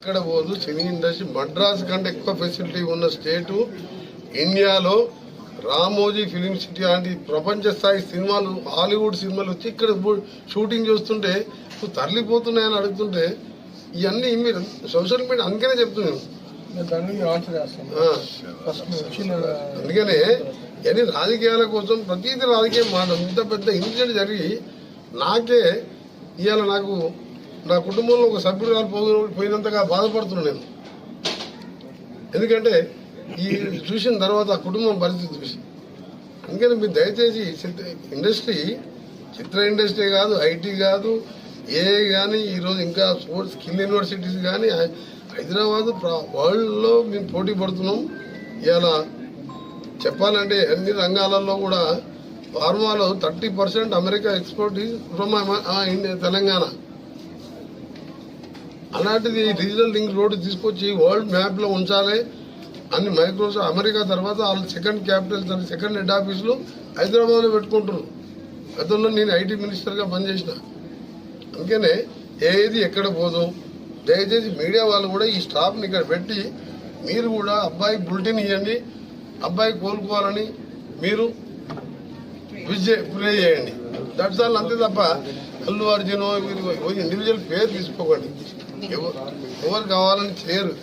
ఇక్కడ పోదు cine industry Madras కంటే ఎక్కువ ఫెసిలిటీ ఉన్న స్టేటు ఇండియాలో. రామోజీ ఫిలిం సిటీ లాంటి ప్రపంచ స్థాయి సినిమాలు హాలీవుడ్ సినిమాలు వచ్చి ఇక్కడ షూటింగ్ చేస్తుంటే నువ్వు తరలిపోతున్నాయని అడుగుతుంటే ఇవన్నీ మీరు సోషల్ మీడియా అందుకనే చెప్తున్నాను. అందుకనే ఇవన్నీ రాజకీయాల కోసం ప్రతిదీ రాజకీయం మాట ఇంత పెద్ద ఇన్సిడెంట్ జరిగి నాకే ఇవాళ నాకు నా కుటుంబంలో ఒక సభ్యుడు పోయినంతగా బాధపడుతున్నాను నేను. ఎందుకంటే ఈ చూసిన తర్వాత ఆ కుటుంబం పరిస్థితి చూసి అందుకని మీరు దయచేసి చిత్ర ఇండస్ట్రీ కాదు, ఐటీ కాదు, ఏ కానీ ఈరోజు ఇంకా స్కిల్ యూనివర్సిటీస్ కానీ హైదరాబాద్ వరల్డ్లో మేము పోటీ పడుతున్నాం. ఇలా చెప్పాలంటే అన్ని రంగాలలో కూడా ఫార్మాలో 30% అమెరికా ఎక్స్పోర్ట్ ఫ్రమ్ తెలంగాణ. అలాంటిది డిజిటల్ లింక్ రోడ్డు తీసుకొచ్చి వరల్డ్ మ్యాప్లో ఉంచాలి అని మైక్రోసాఫ్ట్ అమెరికా తర్వాత వాళ్ళు సెకండ్ క్యాపిటల్ సెకండ్ హెడ్ ఆఫీసులు హైదరాబాద్లో పెట్టుకుంటున్నారు. గతంలో నేను ఐటీ మినిస్టర్గా పనిచేసిన. అందుకనే ఏది ఎక్కడ పోదు దయచేసి మీడియా వాళ్ళు కూడా ఈ స్టాఫ్ని ఇక్కడ పెట్టి మీరు కూడా అబ్బాయి బులెటిన్ ఇవ్వండి, అబ్బాయి కోలుకోవాలని మీరు ప్రే చేయండి. That's all. అంతే తప్ప అల్లు అర్జున్ మీరు ఇండివిజువల్ పేరు తీసుకోకండి. ఎవరు కావాలని చేయరు.